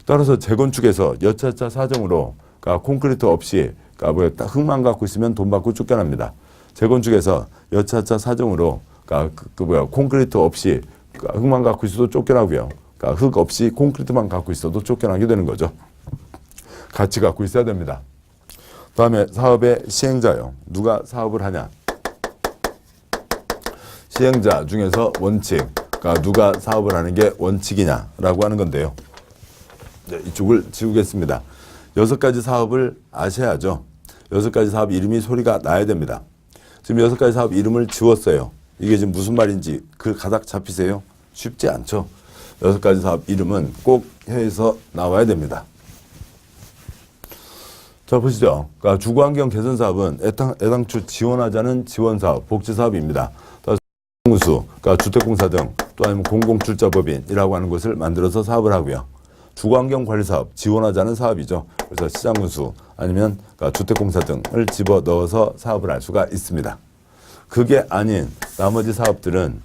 따라서 재건축에서 여차차 사정으로 그러니까 콘크리트 없이 그러니까 흙만 갖고 있으면 돈 받고 쫓겨납니다. 재건축에서 여차차 사정으로 그러니까 콘크리트 없이 그러니까 흙만 갖고 있어도 쫓겨나고요. 그러니까 흙 없이 콘크리트만 갖고 있어도 쫓겨나게 되는 거죠. 같이 갖고 있어야 됩니다. 다음에 사업의 시행자요. 누가 사업을 하냐? 시행자 중에서 원칙, 그러니까 누가 사업을 하는 게 원칙이냐라고 하는 건데요. 네, 이쪽을 지우겠습니다. 6가지 사업을 아셔야죠. 6가지 사업 이름이 소리가 나야 됩니다. 지금 6가지 사업 이름을 지웠어요. 이게 지금 무슨 말인지 그 가닥 잡히세요? 쉽지 않죠. 6가지 사업 이름은 꼭 혀에서 나와야 됩니다. 자, 보시죠. 그러니까 주거환경 개선 사업은 애당초 지원하자는 지원사업, 복지사업입니다. 공수, 그러니까 주택공사 등 또 아니면 공공출자법인이라고 하는 것을 만들어서 사업을 하고요. 주거환경관리사업, 지원하자는 사업이죠. 그래서 시장군수 아니면 그러니까 주택공사 등을 집어넣어서 사업을 할 수가 있습니다. 그게 아닌 나머지 사업들은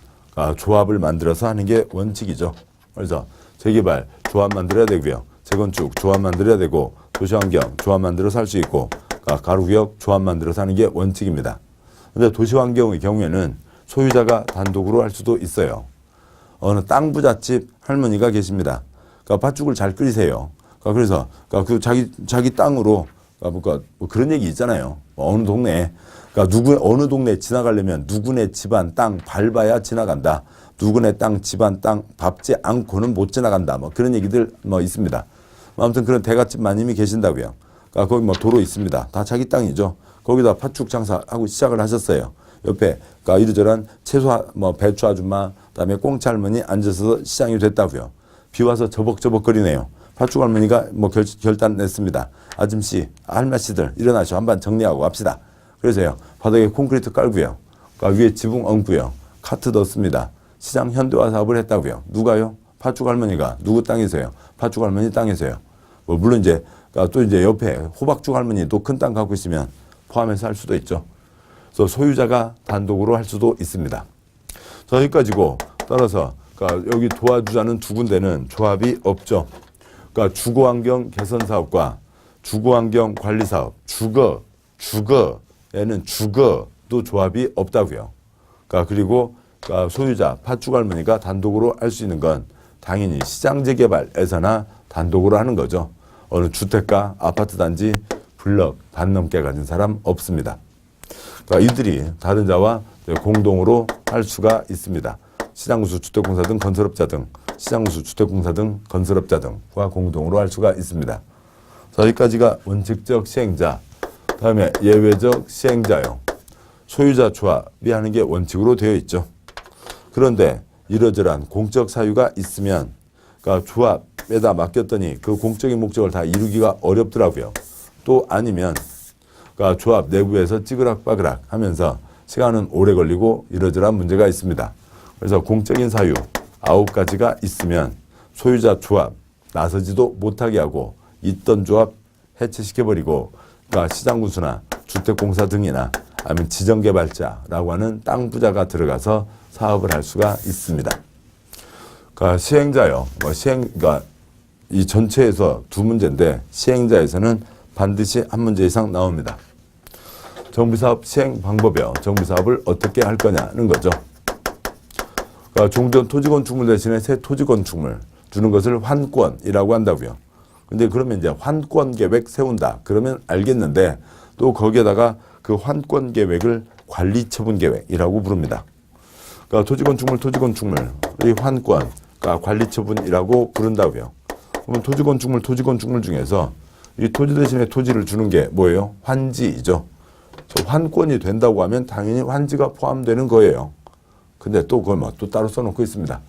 조합을 만들어서 하는 게 원칙이죠. 그래서 재개발 조합 만들어야 되고요. 재건축 조합 만들어야 되고 도시환경 조합 만들어서 할 수 있고 가로구역 조합 만들어서 하는 게 원칙입니다. 그런데 도시환경의 경우에는 소유자가 단독으로 할 수도 있어요. 어느 땅 부잣집 할머니가 계십니다. 그러니까 팥죽을 잘 끓이세요. 그래서 그 자기 땅으로 뭐 그런 얘기 있잖아요. 어느 동네 어느 동네 지나가려면 누구네 집안 땅 밟아야 지나간다. 누구네 땅 집안 땅 밟지 않고는 못 지나간다. 뭐 그런 얘기들 뭐 있습니다. 아무튼 그런 대갓집 마님이 계신다고요. 거기 뭐 도로 있습니다. 다 자기 땅이죠. 거기다 팥죽 장사하고 시작을 하셨어요. 옆에 이러저런 채소 뭐 배추 아줌마 그다음에 꽁치 할머니 앉아서 시장이 됐다고요. 비 와서 저벅저벅거리네요. 팥죽 할머니가 뭐 결단 냈습니다. 아줌씨, 할머니들 일어나셔 한번 정리하고 갑시다. 그래서요 바닥에 콘크리트 깔고요. 위에 지붕 얹고요. 카트 넣습니다. 시장 현대화 사업을 했다고요. 누가요? 팥죽 할머니가 누구 땅에서요? 팥죽 할머니 땅에서요. 뭐 물론 이제 또 이제 옆에 호박죽 할머니도 큰 땅 갖고 있으면 포함해서 할 수도 있죠. 그래서 소유자가 단독으로 할 수도 있습니다. 자, 여기까지고 따라서 여기 도와주자는 두 군데는 조합이 없죠. 주거환경 개선 사업과 주거환경 관리 사업, 주거에는 주거도 조합이 없다고요. 그리고 소유자 팥죽 할머니가 단독으로 할 수 있는 건 당연히 시장 재개발에서나 단독으로 하는 거죠. 어느 주택가, 아파트 단지, 블럭 반 넘게 가진 사람 없습니다. 이들이 다른 자와 공동으로 할 수가 있습니다. 시장구수 주택공사 등 건설업자 등, 시장구수 주택공사 등 건설업자 등과 공동으로 할 수가 있습니다. 자, 여기까지가 원칙적 시행자, 다음에 예외적 시행자요. 소유자 조합이 하는 게 원칙으로 되어 있죠. 그런데 이러저러한 공적 사유가 있으면 조합에다 맡겼더니 그 공적인 목적을 다 이루기가 어렵더라고요. 또 아니면 조합 내부에서 찌그락빠그락 하면서 시간은 오래 걸리고 이러저러한 문제가 있습니다. 그래서 공적인 사유 9가지가 있으면 소유자 조합 나서지도 못하게 하고 있던 조합 해체시켜버리고 시장군수나 주택공사 등이나 아니면 지정개발자라고 하는 땅 부자가 들어가서 사업을 할 수가 있습니다. 시행자요. 이 전체에서 두 문제인데 시행자에서는 반드시 한 문제 이상 나옵니다. 정비사업 시행 방법이요. 정비사업을 어떻게 할 거냐는 거죠. 종전 토지건축물 대신에 새 토지건축물 주는 것을 환권이라고 한다고요. 근데 그러면 이제 환권 계획 세운다. 그러면 알겠는데 또 거기에다가 그 환권 계획을 관리처분 계획이라고 부릅니다. 토지건축물이 환권, 관리처분이라고 부른다고요. 그러면 토지건축물 중에서 이 토지 대신에 토지를 주는 게 뭐예요? 환지이죠. 환권이 된다고 하면 당연히 환지가 포함되는 거예요. 근데 또 그걸 또 따로 써놓고 있습니다.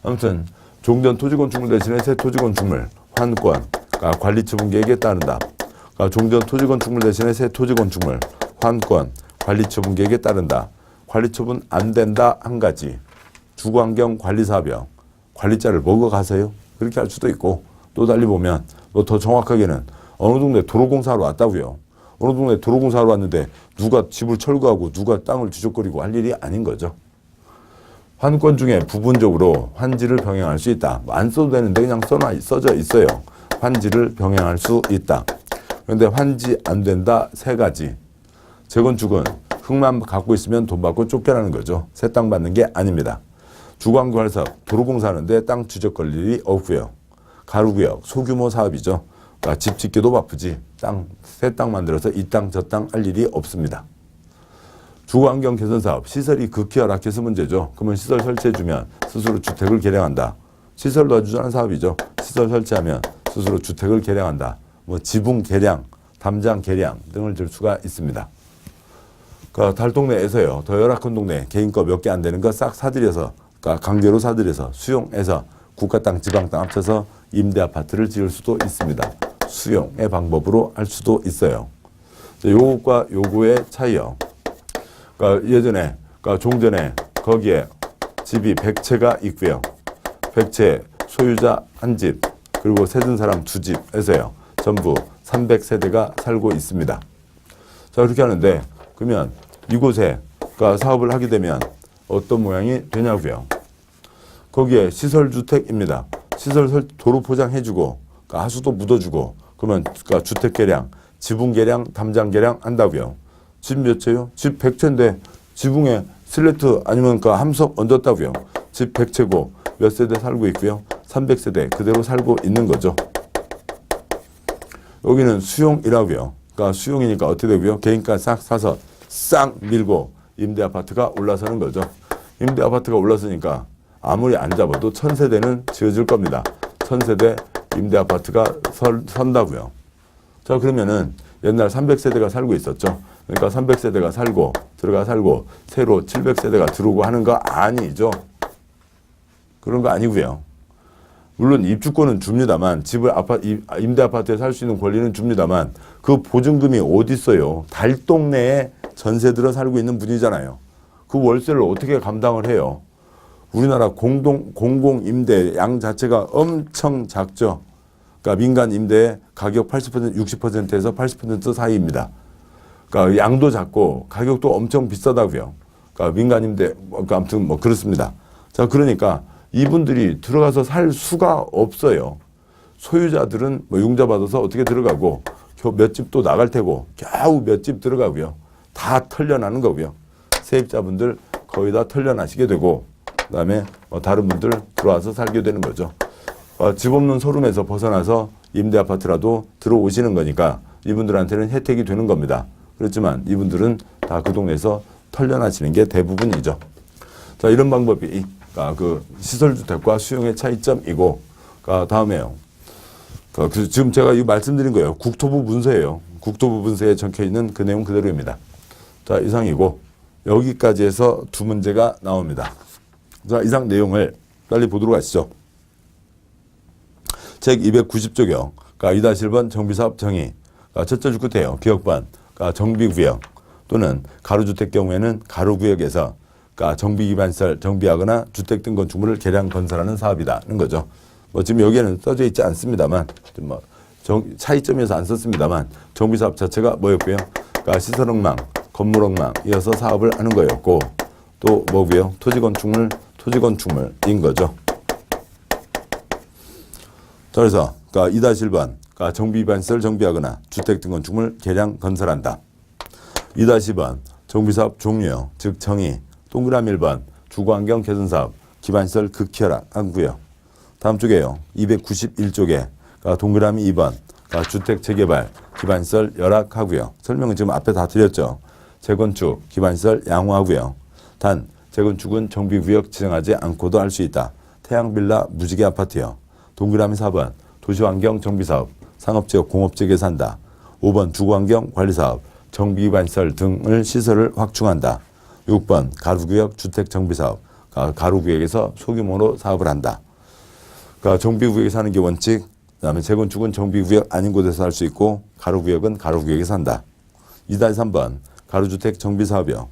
아무튼 종전 토지건축물 대신에 새 토지건축물 환권, 관리처분 계획에 따른다. 종전 토지건축물 대신에 새 토지건축물 환권, 관리처분 계획에 따른다. 관리처분 안 된다 한 가지. 주거환경 관리사업이요. 관리자를 먹어가세요. 그렇게 할 수도 있고 또 달리 보면 더 정확하게는 어느 동네 도로공사하러 왔다고요. 어느 동네 도로공사하러 왔는데 누가 집을 철거하고 누가 땅을 뒤적거리고 할 일이 아닌 거죠. 환권 중에 부분적으로 환지를 병행할 수 있다. 안 써도 되는데 그냥 써져 있어요. 환지를 병행할 수 있다. 그런데 환지 안 된다 3가지. 재건축은 흙만 갖고 있으면 돈 받고 쫓겨나는 거죠. 새 땅 받는 게 아닙니다. 주거환경 사업, 도로공사 하는데 땅 뒤적거릴 일이 없고요. 가로구역, 소규모 사업이죠. 집 짓기도 바쁘지 새 땅 만들어서 이 땅 저 땅 할 일이 없습니다. 주거환경 개선 사업, 시설이 극히 열악해서 문제죠. 그러면 시설 설치해주면 스스로 주택을 개량한다. 시설 도와주자는 사업이죠. 시설 설치하면 스스로 주택을 개량한다. 뭐 지붕 개량, 담장 개량 등을 들 수가 있습니다. 그러니까 달동네에서요, 더 열악한 동네, 개인 거 몇 개 안 되는 거 싹 사들여서, 그러니까 강제로 사들여서 수용해서 국가 땅, 지방 땅 합쳐서 임대 아파트를 지을 수도 있습니다. 수용의 방법으로 할 수도 있어요. 요것과 요거의 차이요. 그러니까 예전에, 그러니까 종전에 거기에 집이 100채가 있고요. 100채 소유자 한 집, 그리고 세든 사람 두 집에서요. 전부 300세대가 살고 있습니다. 자, 그렇게 하는데, 그러면 이곳에 그러니까 사업을 하게 되면 어떤 모양이 되냐고요. 거기에 시설주택입니다. 시설 도로 포장해주고, 그러니까 하수도 묻어주고, 그러면 그러니까 주택 개량, 지붕 개량, 담장 개량 한다고요. 집 몇 채요? 집 100채인데 지붕에 슬래트 아니면 그 함석 얹었다고요. 집 100채고 몇 세대 살고 있고요. 300세대 그대로 살고 있는 거죠. 여기는 수용이라고요. 그러니까 수용이니까 어떻게 되고요? 개인가 싹 사서 싹 밀고 임대 아파트가 올라서는 거죠. 임대 아파트가 올라서니까 아무리 안 잡아도 1000세대는 지어질 겁니다. 1000세대 임대 아파트가 선다고요. 자, 그러면은 옛날 300세대가 살고 있었죠. 그러니까 300세대가 살고 들어가 살고 새로 700세대가 들어오고 하는 거 아니죠. 그런 거 아니고요. 물론 입주권은 줍니다만 임대 아파트에 살 수 있는 권리는 줍니다만 그 보증금이 어디 있어요. 달동네에 전세 들어 살고 있는 분이잖아요. 그 월세를 어떻게 감당을 해요. 우리나라 공공임대 양 자체가 엄청 작죠. 그러니까 민간 임대의 가격 80%, 60%에서 80% 사이입니다. 그러니까 양도 작고 가격도 엄청 비싸다고요. 그러니까 민간 임대, 그러니까 아무튼 뭐 그렇습니다. 자, 그러니까 이분들이 들어가서 살 수가 없어요. 소유자들은 뭐 융자 받아서 어떻게 들어가고 몇 집 또 나갈 테고 겨우 몇 집 들어가고요. 다 털려나는 거고요. 세입자분들 거의 다 털려나시게 되고 그다음에 다른 분들 들어와서 살게 되는 거죠. 집 없는 소름에서 벗어나서 임대 아파트라도 들어오시는 거니까 이분들한테는 혜택이 되는 겁니다. 그렇지만 이분들은 다 그 동네에서 털려나시는 게 대부분이죠. 자, 이런 방법이 그 시설주택과 수용의 차이점이고, 다음에요. 지금 제가 이 말씀드린 거예요. 국토부 문서예요. 국토부 문서에 적혀 있는 그 내용 그대로입니다. 자, 이상이고 여기까지 해서 두 문제가 나옵니다. 자, 이상 내용을 빨리 보도록 하시죠. 책 290조경, 2-1번 정비사업 정의, 첫째 줄 끝에요. 기억반, 정비구역 또는 가로주택 경우에는 가로구역에서 정비기반시설 정비하거나 주택 등 건축물을 개량 건설하는 사업이다는 거죠. 뭐 지금 여기에는 써져 있지 않습니다만, 뭐 차이점에서 안 썼습니다만, 정비사업 자체가 뭐였고요? 시설 엉망, 건물 엉망 이어서 사업을 하는 거였고, 또 뭐고요? 토지건축물인 거죠. 자, 그래서 2-1번 정비기반시설 정비하거나 주택 등 건축물 개량 건설한다. 2-2번 정비사업 종료, 즉 정의, 동그라미 1번 주거환경 개선사업, 기반시설 극혈하고요. 다음 쪽에요. 291쪽에 동그라미 2번 주택 재개발, 기반시설 열악하고요. 설명은 지금 앞에 다 드렸죠. 재건축, 기반시설 양호하고요. 단 재건축은 정비구역 지정하지 않고도 할 수 있다. 태양빌라 무지개 아파트요. 동그라미 4번 도시환경 정비사업, 상업지역 공업지역에서 한다. 5번 주거환경 관리사업, 정비기반시설 등을 시설을 확충한다. 6번 가로구역 주택 정비사업, 가로구역에서 소규모로 사업을 한다. 정비구역에서 하는 게 원칙, 그다음에 재건축은 정비구역 아닌 곳에서 할 수 있고 가로구역은 가로구역에서 한다. 2-3번 가로주택 정비사업이요.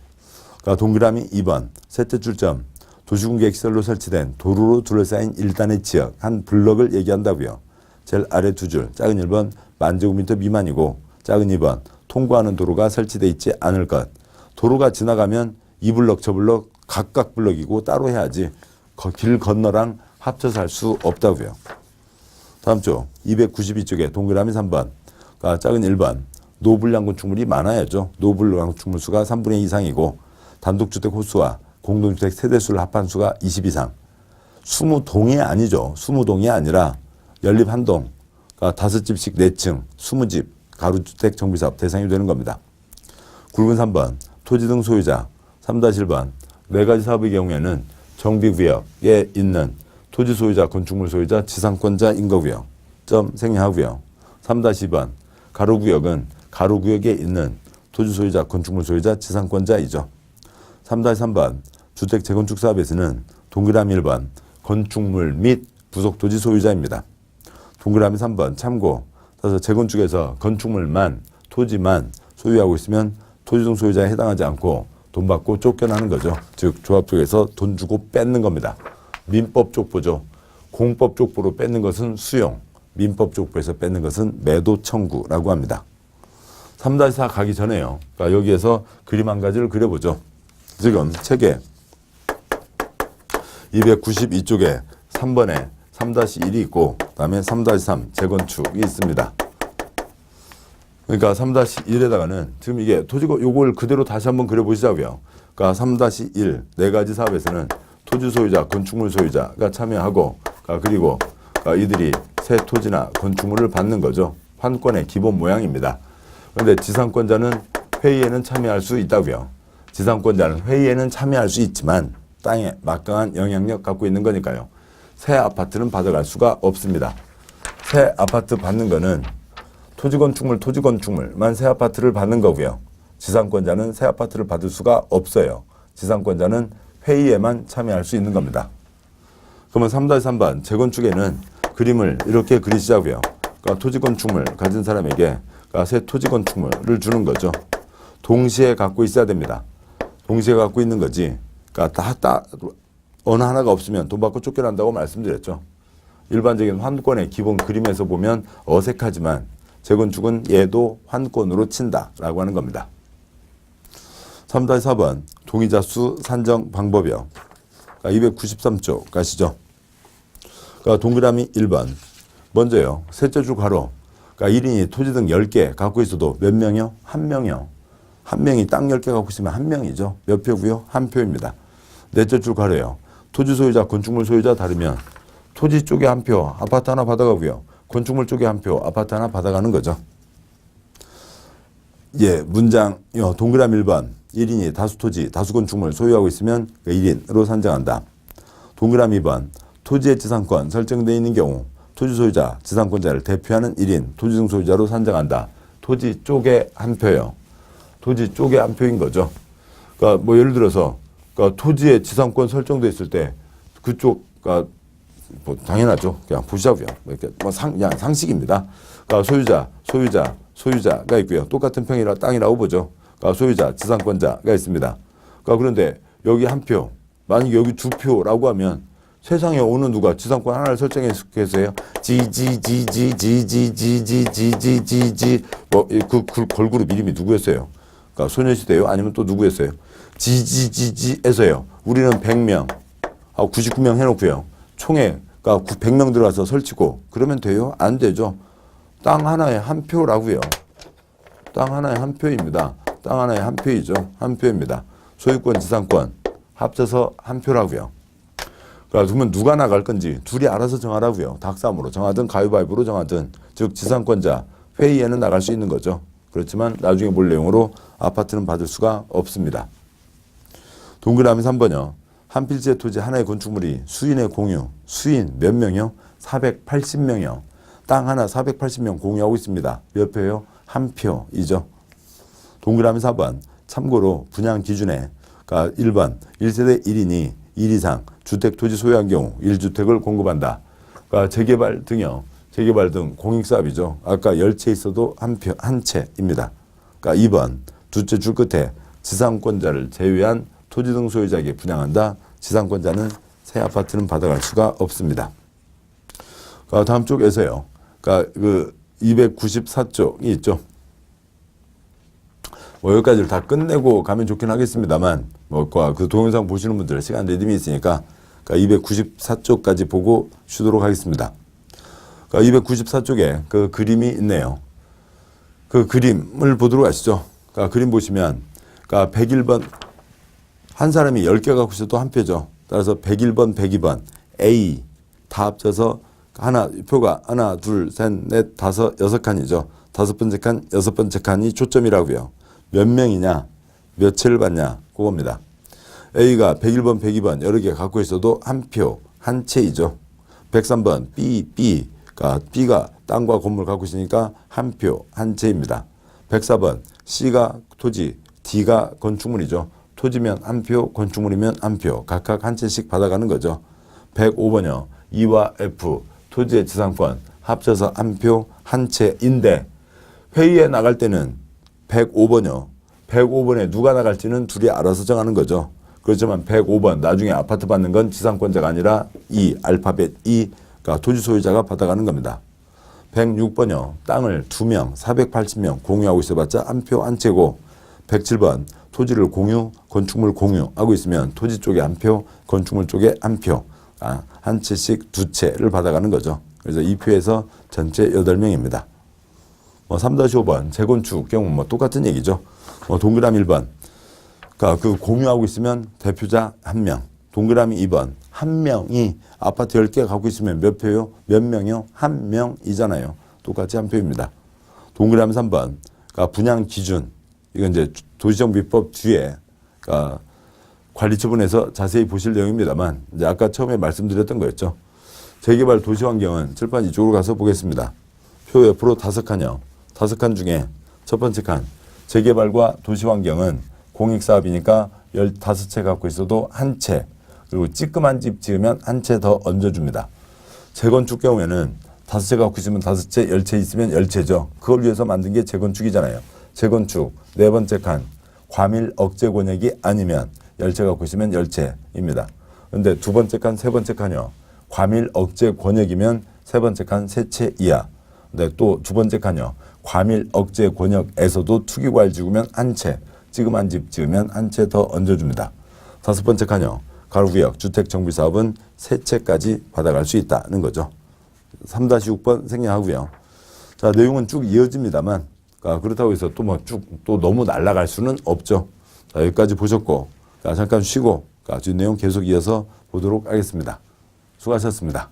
동그라미 2번 셋째 출점 도시공객시설로 설치된 도로로 둘러싸인 1단의 지역 한 블럭을 얘기한다고요. 제일 아래 두 줄 작은 1번 만제곱미터 미만이고 작은 2번 통과하는 도로가 설치되어 있지 않을 것. 도로가 지나가면 이 블럭 저 블럭 각각 블럭이고 따로 해야지 길 건너랑 합쳐서 할 수 없다고요. 다음 쪽 292쪽에 동그라미 3번 작은 1번 노불량 건축물이 많아야죠. 노불량 건축물 수가 3분의 2 이상이고 단독주택 호수와 공동주택 세대수를 합한 수가 20 이상. 20동이 아니죠. 20동이 아니라 연립 한 동, 5집씩 4층, 20집 가로주택 정비사업 대상이 되는 겁니다. 굵은 3번 토지 등 소유자. 3-1번 네 가지 사업의 경우에는 정비구역에 있는 토지 소유자, 건축물 소유자, 지상권자인 거고요. 점 생략하고요. 3-2번 가로구역은 가로구역에 있는 토지 소유자, 건축물 소유자, 지상권자이죠. 3-3번 주택 재건축 사업에서는 동그라미 1번 건축물 및 부속 토지 소유자입니다. 동그라미 3번 참고. 따라서 재건축에서 건축물만, 토지만 소유하고 있으면 토지 등 소유자에 해당하지 않고 돈 받고 쫓겨나는 거죠. 즉 조합 쪽에서 돈 주고 뺏는 겁니다. 민법 족보죠. 공법 족보로 뺏는 것은 수용, 민법 족보에서 뺏는 것은 매도 청구라고 합니다. 3-4 가기 전에요. 그러니까 여기에서 그림 한 가지를 그려보죠. 지금 책에 292쪽에 3번에 3-1이 있고 그다음에 3-3 재건축이 있습니다. 그러니까 3-1에다가는 지금 이게 토지고 요걸 그대로 다시 한번 그려보시자고요. 그러니까 3-1 네 가지 사업에서는 토지 소유자, 건축물 소유자가 참여하고 그리고 이들이 새 토지나 건축물을 받는 거죠. 환권의 기본 모양입니다. 그런데 지상권자는 회의에는 참여할 수 있다고요. 지상권자는 회의에는 참여할 수 있지만 땅에 막강한 영향력 갖고 있는 거니까요. 새 아파트는 받아갈 수가 없습니다. 새 아파트 받는 거는 토지건축물만 새 아파트를 받는 거고요. 지상권자는 새 아파트를 받을 수가 없어요. 지상권자는 회의에만 참여할 수 있는 겁니다. 그러면 3-3번 재건축에는 그림을 이렇게 그리시자고요. 그러니까 토지건축물 가진 사람에게 새 토지건축물을 주는 거죠. 동시에 갖고 있어야 됩니다. 동시에 갖고 있는 거지. 그러니까 다 어느 하나가 없으면 돈 받고 쫓겨난다고 말씀드렸죠. 일반적인 환권의 기본 그림에서 보면 어색하지만 재건축은 얘도 환권으로 친다라고 하는 겁니다. 3-4번 동의자 수 산정 방법이요. 293쪽 가시죠. 동그라미 1번 먼저요. 셋째 줄 가로 1인이 토지 등 10개 갖고 있어도 몇 명이요? 1명이요. 1명이 땅 10개 갖고 있으면 1명이죠. 몇 표고요? 1표입니다. 넷째 줄 가로요. 토지 소유자, 건축물 소유자 다르면 토지 쪽에 1표, 아파트 하나 받아가고요. 건축물 쪽에 1표, 아파트 하나 받아가는 거죠. 예, 문장 동그라미 1번 1인이 다수 토지, 다수 건축물 소유하고 있으면 1인으로 산정한다. 동그라미 2번 토지의 지상권 설정되어 있는 경우 토지 소유자, 지상권자를 대표하는 1인, 토지 등 소유자로 산정한다. 토지 쪽에 1표요. 토지 쪽에 1표인 거죠. 그러니까 뭐 예를 들어서 토지의 지상권 설정되어 있을 때 그쪽 뭐 당연하죠. 그냥 보시자고요. 이렇게 그냥 상식입니다. 그러니까 소유자가 있고요. 똑같은 평이라 땅이라고 보죠. 그러니까 소유자, 지상권자가 있습니다. 그런데 여기 1표, 만약에 여기 2표라고 하면 세상에 어느 누가 지상권 하나를 설정해서 해요. 그 걸그룹 이름이 누구였어요? 그러니까 소녀시대요? 아니면 또 누구였어요? 지지지지에서요. 우리는 100명, 99명 해놓고요. 총에 100명 들어가서 설치고 그러면 돼요? 안 되죠. 땅 하나에 1표라고요. 땅 하나에 1표입니다. 땅 하나에 1표이죠. 1표입니다. 소유권, 지상권 합쳐서 1표라고요. 그러면 누가 나갈 건지 둘이 알아서 정하라고요. 닭싸움으로 정하든 가위바위보로 정하든 즉 지상권자 회의에는 나갈 수 있는 거죠. 그렇지만 나중에 볼 내용으로 아파트는 받을 수가 없습니다. 동그라미 3번요. 한 필지의 토지 하나의 건축물이 수인의 공유, 수인 몇 명이요? 480명이요. 땅 하나 480명 공유하고 있습니다. 몇 표요? 1표이죠. 동그라미 4번 참고로 분양 기준에 1번 1세대 1인이 1 이상 주택 토지 소유한 경우 1주택을 공급한다. 재개발 등요. 재개발 등 공익사업이죠. 아까 10채 있어도 한 채입니다. 2번 두째 줄 끝에 지상권자를 제외한 토지 등 소유자에게 분양한다. 지상권자는 새 아파트는 받아갈 수가 없습니다. 다음 쪽에서요. 그 294쪽이 있죠. 뭐 여기까지를 다 끝내고 가면 좋긴 하겠습니다만 그 동영상 보시는 분들 시간 리듬이 있으니까 294쪽까지 보고 쉬도록 하겠습니다. 294쪽에 그 그림이 있네요. 그 그림을 보도록 하시죠. 그림 보시면 101번 한 사람이 10개 갖고 있어도 한 표죠. 따라서 101번, 102번 A 다 합쳐서 표가 하나, 둘, 셋, 넷, 다섯, 6칸이죠. 5번째 칸, 6번째 칸이 초점이라고요. 몇 명이냐? 몇 채를 받냐? 그겁니다. A가 101번, 102번 여러 개 갖고 있어도 한 표, 한 채이죠. 103번 B가 땅과 건물 갖고 있으니까 한 표, 한 채입니다. 104번 C가 토지, D가 건축물이죠. 토지면 한 표, 건축물이면 한 표, 각각 한 채씩 받아가는 거죠. 105번요. E와 F, 토지의 지상권 합쳐서 한 표, 한 채인데 회의에 나갈 때는 105번요. 105번에 누가 나갈지는 둘이 알아서 정하는 거죠. 그렇지만 105번 나중에 아파트 받는 건 지상권자가 아니라 E, 알파벳 E가 토지 소유자가 받아가는 겁니다. 106번요. 땅을 2명, 480명 공유하고 있어봤자 한 표, 한 채고 107번 토지를 공유, 건축물 공유하고 있으면 토지 쪽에 한 표, 건축물 쪽에 한 표, 한 채씩 두 채를 받아가는 거죠. 그래서 이 표에서 전체 8명입니다. 3-5번 재건축 경우 똑같은 얘기죠. 동그라미 1번 그 공유하고 있으면 대표자 1명. 동그라미 2번 한 명이 아파트 10개 갖고 있으면 몇 표요? 몇 명이요? 한 명이잖아요. 똑같이 한 표입니다. 동그라미 3번 분양 기준 이건 이제 도시정비법 뒤에 관리처분에서 자세히 보실 내용입니다만 이제 아까 처음에 말씀드렸던 거였죠. 재개발 도시환경은 칠판 이쪽으로 가서 보겠습니다. 표 옆으로 5칸이요. 5칸 중에 첫 번째 칸 재개발과 도시환경은 공익사업이니까 15채 갖고 있어도 한 채, 그리고 찌끄만 집 지으면 한 채 더 얹어줍니다. 재건축 경우에는 5채 갖고 있으면 5채, 10채 있으면 10채죠. 그걸 위해서 만든 게 재건축이잖아요. 재건축 네 번째 칸 과밀 억제 권역이 아니면 10채 갖고 있으면 10채입니다. 그런데 두 번째 칸, 세 번째 칸이요. 과밀 억제 권역이면 세 번째 칸 3채 이하. 근데 또 두 번째 칸이요. 과밀 억제 권역에서도 투기과일 지으면 한 채, 찌그만 집 지으면 한 채 더 얹어줍니다. 다섯 번째 칸이요. 가로구역 주택정비사업은 3채까지 받아갈 수 있다는 거죠. 3-6번 생략하고요. 자, 내용은 쭉 이어집니다만 그렇다고 해서 또 너무 날아갈 수는 없죠. 자, 여기까지 보셨고 잠깐 쉬고 내용 계속 이어서 보도록 하겠습니다. 수고하셨습니다.